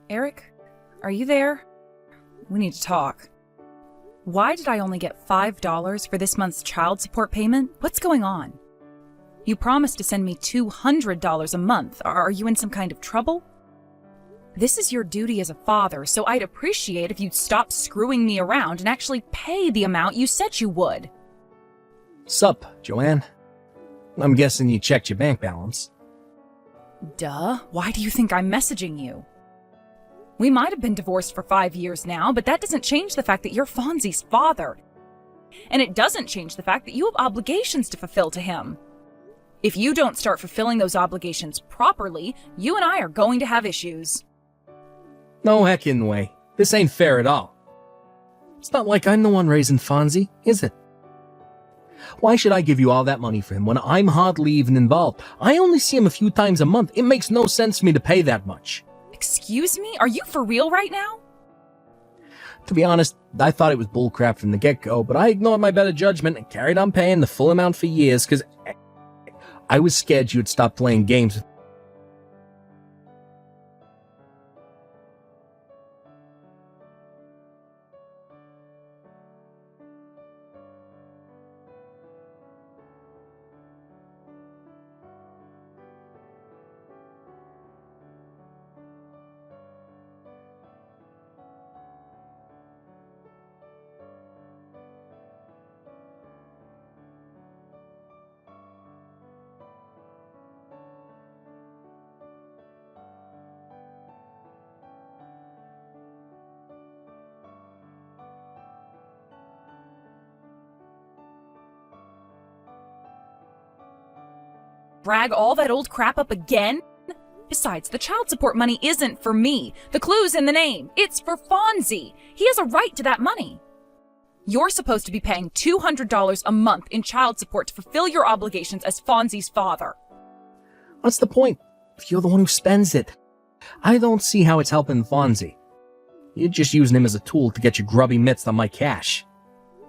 Eric? Are you there? We need to talk. Why did I only get $5 for this month's child support payment? What's going on? You promised to send me $200 a month. Are you in some kind of trouble? This is your duty as a father, so I'd appreciate if you'd stop screwing me around and actually pay the amount you said you would. Sup, Joanne? I'm guessing you checked your bank balance. Duh. Why do you think I'm messaging you? We might have been divorced for 5 years now, but that doesn't change the fact that you're Fonzie's father. And it doesn't change the fact that you have obligations to fulfill to him. If you don't start fulfilling those obligations properly, you and I are going to have issues. No heckin' way. This ain't fair at all. It's not like I'm the one raising Fonzie, is it? Why should I give you all that money for him when I'm hardly even involved? I only see him a few times a month. It makes no sense for me to pay that much. Excuse me? Are you for real right now? To be honest, I thought it was bullcrap from the get-go, but I ignored my better judgment and carried on paying the full amount for years because I was scared you'd stop playing games with. Drag all that old crap up again? Besides, the child support money isn't for me. The clue's in the name. It's for Fonzie. He has a right to that money. You're supposed to be paying $200 a month in child support to fulfill your obligations as Fonzie's father. What's the point if you're the one who spends it? I don't see how it's helping Fonzie. You're just using him as a tool to get your grubby mitts on my cash.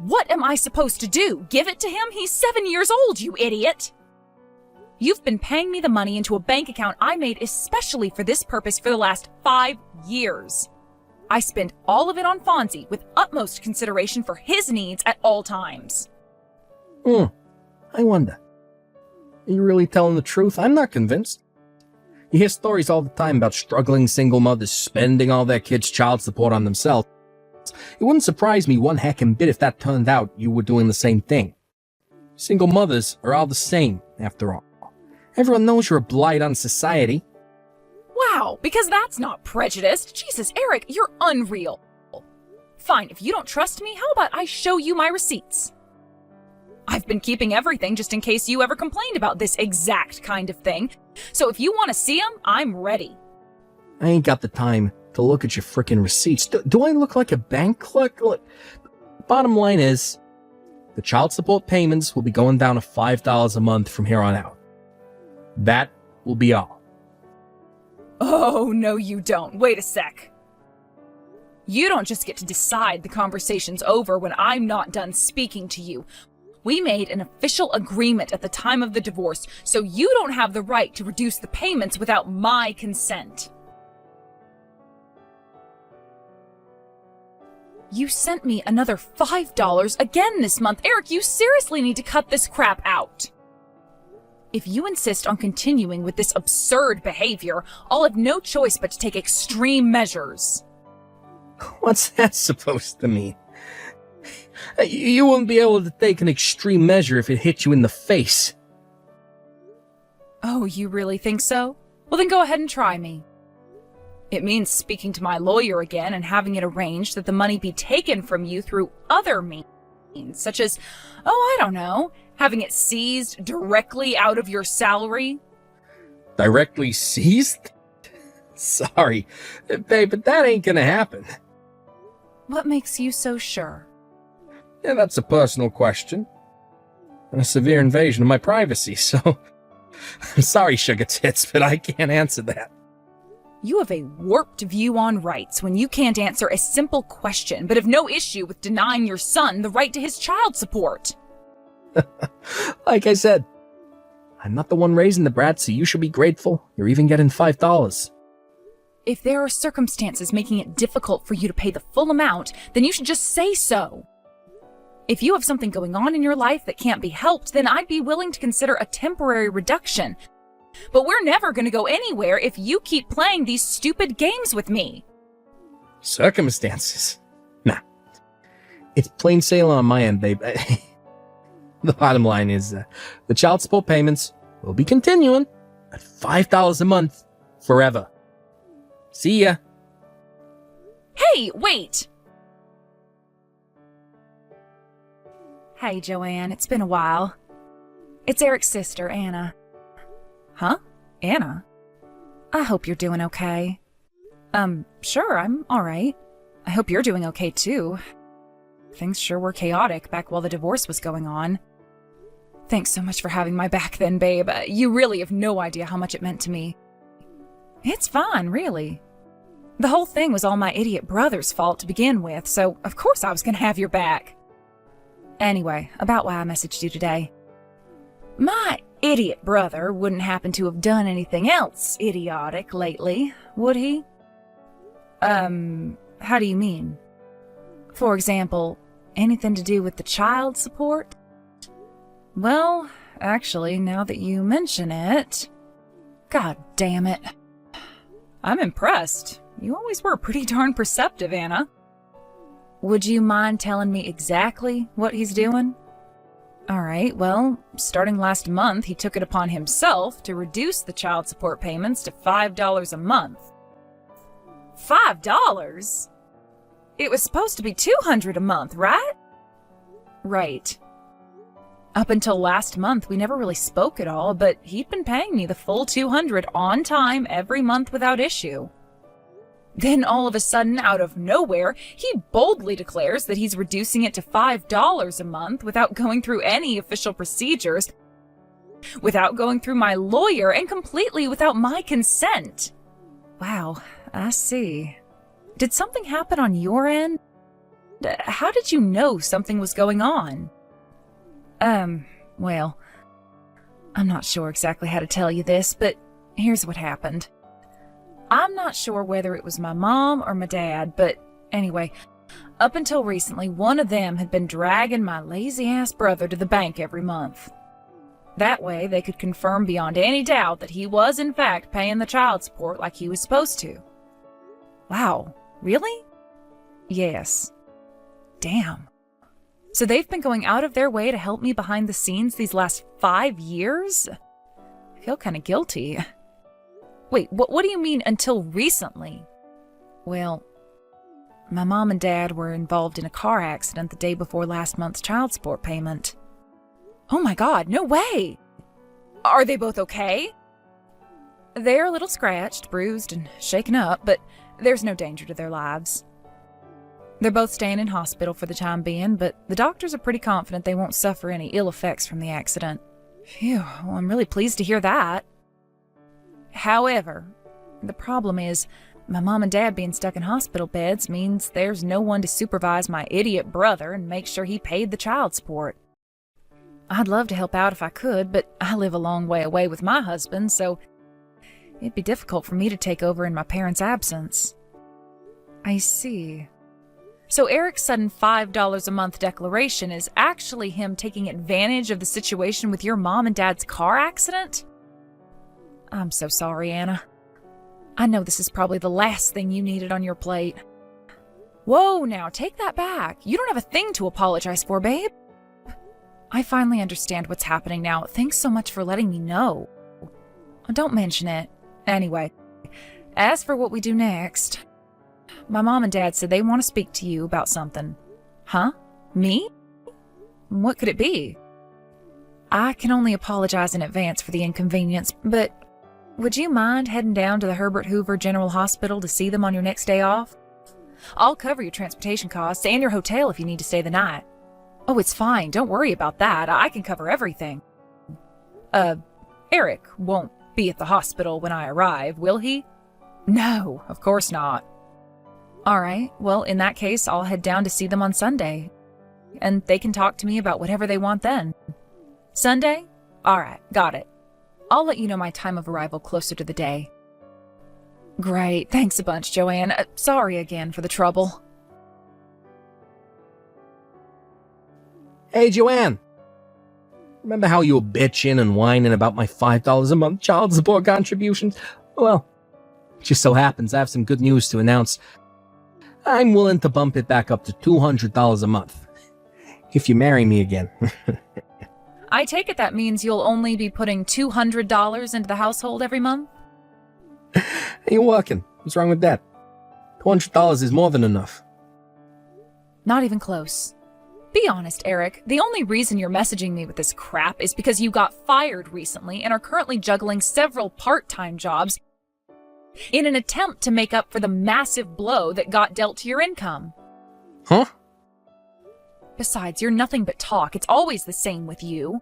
What am I supposed to do? Give it to him? He's 7 years old, you idiot! You've been paying me the money into a bank account I made especially for this purpose for the last 5 years. I spend all of it on Fonzie with utmost consideration for his needs at all times. I wonder. Are you really telling the truth? I'm not convinced. You hear stories all the time about struggling single mothers spending all their kids' child support on themselves. It wouldn't surprise me one heckin' bit if that turned out you were doing the same thing. Single mothers are all the same, after all. Everyone knows you're a blight on society. Wow, because that's not prejudiced. Jesus, Eric, you're unreal. Fine, if you don't trust me, how about I show you my receipts? I've been keeping everything just in case you ever complained about this exact kind of thing. So if you want to see them, I'm ready. I ain't got the time to look at your frickin' receipts. Do I look like a bank clerk? Look, bottom line is, the child support payments will be going down to $5 a month from here on out. That will be all. Oh, no you don't. Wait a sec. You don't just get to decide the conversation's over when I'm not done speaking to you. We made an official agreement at the time of the divorce, so you don't have the right to reduce the payments without my consent. You sent me another $5 again this month. Eric, you seriously need to cut this crap out. If you insist on continuing with this absurd behavior, I'll have no choice but to take extreme measures. What's that supposed to mean? You wouldn't be able to take an extreme measure if it hit you in the face. Oh, you really think so? Well, then go ahead and try me. It means speaking to my lawyer again and having it arranged that the money be taken from you through other means, such as, I don't know, having it seized directly out of your salary. Directly seized? Sorry, babe, but that ain't gonna happen. What makes you so sure? Yeah, that's a personal question. And a severe invasion of my privacy, so... I'm sorry, sugar tits, but I can't answer that. You have a warped view on rights when you can't answer a simple question, but have no issue with denying your son the right to his child support. Like I said, I'm not the one raising the brat, so you should be grateful you're even getting $5. If there are circumstances making it difficult for you to pay the full amount, then you should just say so. If you have something going on in your life that can't be helped, then I'd be willing to consider a temporary reduction. But we're never going to go anywhere if you keep playing these stupid games with me. Circumstances? Nah. It's plain sailing on my end, babe. The bottom line is the child support payments will be continuing at $5 a month forever. See ya. Hey, wait! Hey, Joanne, it's been a while. It's Eric's sister, Anna. Huh? Anna? I hope you're doing okay. Sure, I'm alright. I hope you're doing okay, too. Things sure were chaotic back while the divorce was going on. Thanks so much for having my back then, babe. You really have no idea how much it meant to me. It's fine, really. The whole thing was all my idiot brother's fault to begin with, so of course I was gonna have your back. Anyway, about why I messaged you today. My idiot brother wouldn't happen to have done anything else idiotic lately, would he? How do you mean? For example, anything to do with the child support? Well, actually, now that you mention it... God damn it. I'm impressed. You always were pretty darn perceptive, Anna. Would you mind telling me exactly what he's doing? Alright, well, starting last month, he took it upon himself to reduce the child support payments to $5 a month. $5? It was supposed to be $200 a month, right? Right. Up until last month, we never really spoke at all, but he'd been paying me the full $200 on time every month without issue. Then all of a sudden, out of nowhere, he boldly declares that he's reducing it to $5 a month without going through any official procedures, without going through my lawyer, and completely without my consent. Wow, I see. Did something happen on your end? How did you know something was going on? Well, I'm not sure exactly how to tell you this, but here's what happened. I'm not sure whether it was my mom or my dad, but anyway, up until recently, one of them had been dragging my lazy-ass brother to the bank every month. That way, they could confirm beyond any doubt that he was, in fact, paying the child support like he was supposed to. Wow, really? Yes. Damn. So they've been going out of their way to help me behind the scenes these last 5 years? I feel kind of guilty. Wait, what do you mean until recently? Well, my mom and dad were involved in a car accident the day before last month's child support payment. Oh my God, no way! Are they both okay? They're a little scratched, bruised, and shaken up, but there's no danger to their lives. They're both staying in hospital for the time being, but the doctors are pretty confident they won't suffer any ill effects from the accident. Phew, well, I'm really pleased to hear that. However, the problem is, my mom and dad being stuck in hospital beds means there's no one to supervise my idiot brother and make sure he paid the child support. I'd love to help out if I could, but I live a long way away with my husband, so it'd be difficult for me to take over in my parents' absence. I see. So Eric's sudden $5 a month declaration is actually him taking advantage of the situation with your mom and dad's car accident? I'm so sorry, Anna. I know this is probably the last thing you needed on your plate. Whoa, now, take that back. You don't have a thing to apologize for, babe. I finally understand what's happening now. Thanks so much for letting me know. Don't mention it. Anyway, as for what we do next... My mom and dad said they want to speak to you about something. Huh? Me? What could it be? I can only apologize in advance for the inconvenience, but would you mind heading down to the Herbert Hoover General Hospital to see them on your next day off? I'll cover your transportation costs and your hotel if you need to stay the night. Oh, it's fine. Don't worry about that. I can cover everything. Eric won't be at the hospital when I arrive, will he? No, of course not. All right, well, in that case, I'll head down to see them on Sunday, and they can talk to me about whatever they want then. Sunday? All right, got it. I'll let you know my time of arrival closer to the day. Great, thanks a bunch, Joanne. Sorry again for the trouble. Hey, Joanne. Remember how you were bitching and whining about my $5 a month child support contributions? Well, it just so happens I have some good news to announce. I'm willing to bump it back up to $200 a month. If you marry me again. I take it that means you'll only be putting $200 into the household every month? You're working. What's wrong with that? $200 is more than enough. Not even close. Be honest, Eric. The only reason you're messaging me with this crap is because you got fired recently and are currently juggling several part-time jobs in an attempt to make up for the massive blow that got dealt to your income. Huh? Besides, you're nothing but talk. It's always the same with you.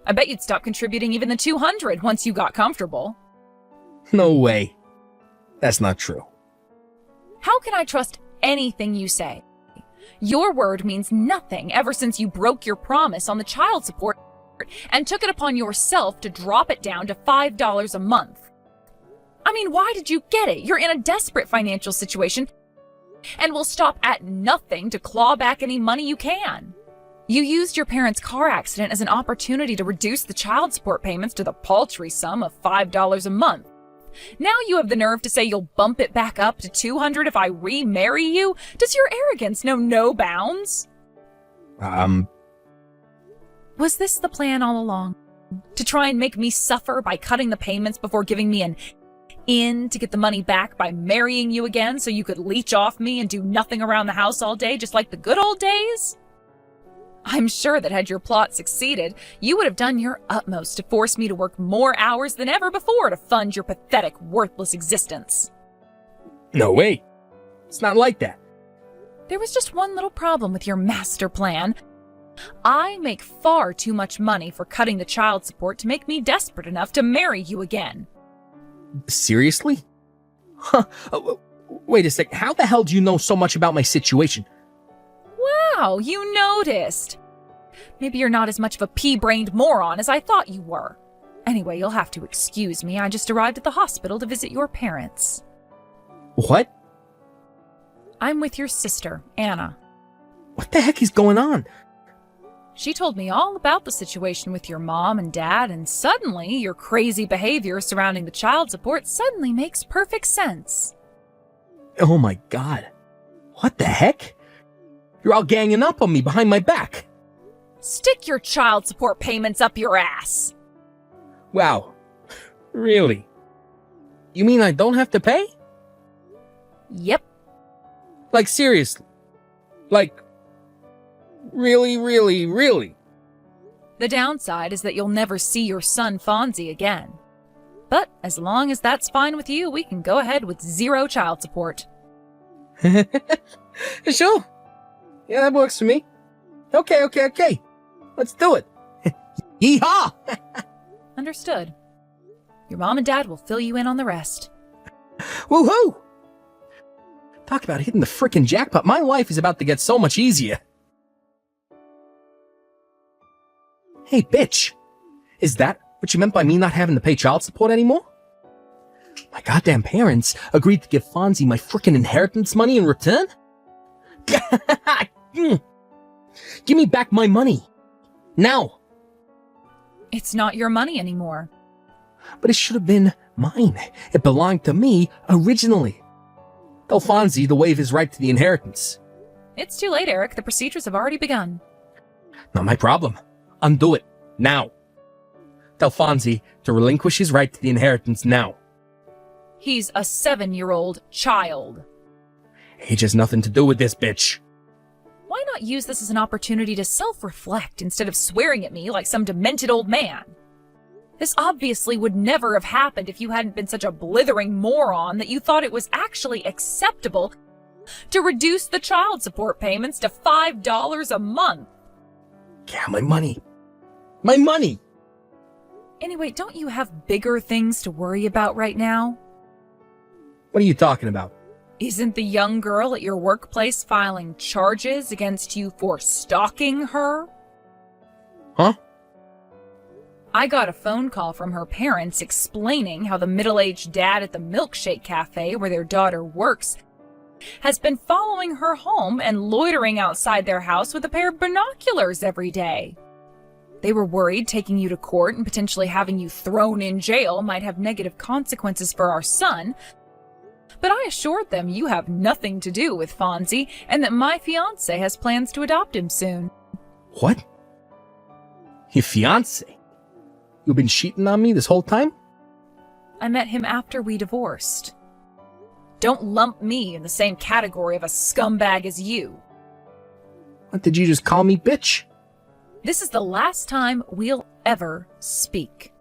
I bet you'd stop contributing even the $200 once you got comfortable. No way. That's not true. How can I trust anything you say? Your word means nothing ever since you broke your promise on the child support and took it upon yourself to drop it down to $5 a month. I mean, why did you get it? You're in a desperate financial situation and will stop at nothing to claw back any money you can. You used your parents' car accident as an opportunity to reduce the child support payments to the paltry sum of $5 a month. Now you have the nerve to say you'll bump it back up to $200 if I remarry you? Does your arrogance know no bounds? Was this the plan all along? To try and make me suffer by cutting the payments before giving me an in to get the money back by marrying you again so you could leech off me and do nothing around the house all day just like the good old days? I'm sure that had your plot succeeded, you would have done your utmost to force me to work more hours than ever before to fund your pathetic, worthless existence. No way. It's not like that. There was just one little problem with your master plan. I make far too much money for cutting the child support to make me desperate enough to marry you again. Seriously? Huh. Wait a sec. How the hell do you know so much about my situation? Wow, you noticed. Maybe you're not as much of a pea-brained moron as I thought you were. Anyway, you'll have to excuse me. I just arrived at the hospital to visit your parents. What? I'm with your sister, Anna. What the heck is going on? She told me all about the situation with your mom and dad, and suddenly your crazy behavior surrounding the child support suddenly makes perfect sense. Oh my god. What the heck? You're all ganging up on me behind my back. Stick your child support payments up your ass. Wow. Really? You mean I don't have to pay? Yep. Like seriously? Like, really? The downside is that you'll never see your son Fonzie again. But as long as that's fine with you, we can go ahead with 0 child support. Sure. Yeah, that works for me. Okay. Let's do it. Yeehaw! Understood. Your mom and dad will fill you in on the rest. Woohoo! Talk about hitting the frickin' jackpot. My life is about to get so much easier. Hey, bitch. Is that what you meant by me not having to pay child support anymore? My goddamn parents agreed to give Fonzie my frickin' inheritance money in return? Give me back my money. Now. It's not your money anymore. But it should have been mine. It belonged to me originally. Tell Fonzie to waive his right to the inheritance. It's too late, Eric. The procedures have already begun. Not my problem. Undo it. Now. Tell Fonzie to relinquish his right to the inheritance now. He's a 7-year-old child. Age has nothing to do with this, bitch. Why not use this as an opportunity to self-reflect instead of swearing at me like some demented old man? This obviously would never have happened if you hadn't been such a blithering moron that you thought it was actually acceptable to reduce the child support payments to $5 a month. Yeah, my money. My money! Anyway, don't you have bigger things to worry about right now? What are you talking about? Isn't the young girl at your workplace filing charges against you for stalking her? Huh? I got a phone call from her parents explaining how the middle-aged dad at the milkshake cafe where their daughter works has been following her home and loitering outside their house with a pair of binoculars every day. They were worried taking you to court and potentially having you thrown in jail might have negative consequences for our son, but I assured them you have nothing to do with Fonzie and that my fiancé has plans to adopt him soon. What? Your fiancé? You've been cheating on me this whole time? I met him after we divorced. Don't lump me in the same category of a scumbag as you. What, did you just call me bitch? This is the last time we'll ever speak.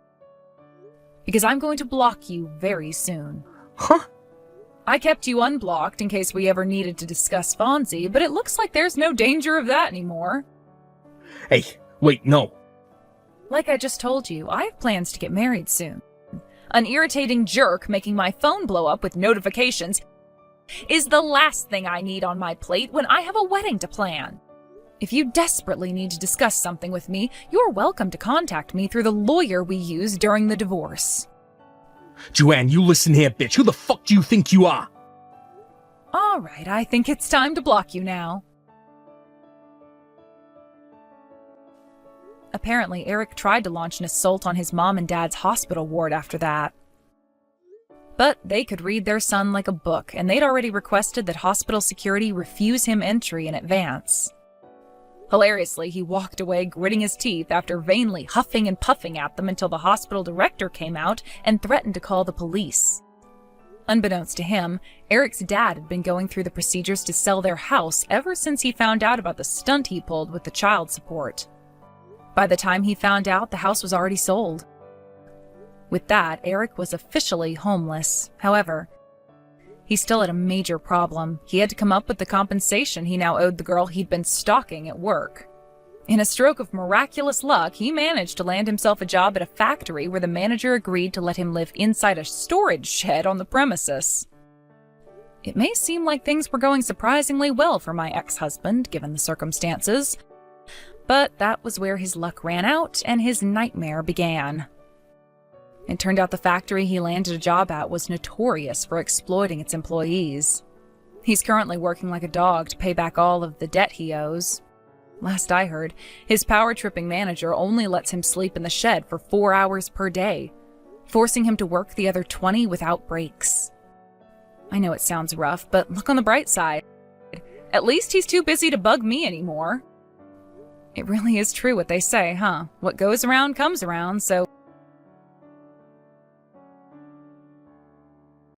Because I'm going to block you very soon. Huh? I kept you unblocked in case we ever needed to discuss Fonzie, but it looks like there's no danger of that anymore. Hey, wait, no. Like I just told you, I have plans to get married soon. An irritating jerk making my phone blow up with notifications is the last thing I need on my plate when I have a wedding to plan. If you desperately need to discuss something with me, you're welcome to contact me through the lawyer we used during the divorce. Joanne, you listen here, bitch. Who the fuck do you think you are? All right, I think it's time to block you now. Apparently, Eric tried to launch an assault on his mom and dad's hospital ward after that. But they could read their son like a book, and they'd already requested that hospital security refuse him entry in advance. Hilariously, he walked away gritting his teeth after vainly huffing and puffing at them until the hospital director came out and threatened to call the police. Unbeknownst to him, Eric's dad had been going through the procedures to sell their house ever since he found out about the stunt he pulled with the child support. By the time he found out, the house was already sold. With that, Eric was officially homeless. However, he still had a major problem. He had to come up with the compensation he now owed the girl he'd been stalking at work. In a stroke of miraculous luck, he managed to land himself a job at a factory where the manager agreed to let him live inside a storage shed on the premises. It may seem like things were going surprisingly well for my ex-husband, given the circumstances, but that was where his luck ran out and his nightmare began. It turned out the factory he landed a job at was notorious for exploiting its employees. He's currently working like a dog to pay back all of the debt he owes. Last I heard, his power-tripping manager only lets him sleep in the shed for 4 hours per day, forcing him to work the other 20 without breaks. I know it sounds rough, but look on the bright side. At least he's too busy to bug me anymore. It really is true what they say, huh? What goes around comes around, so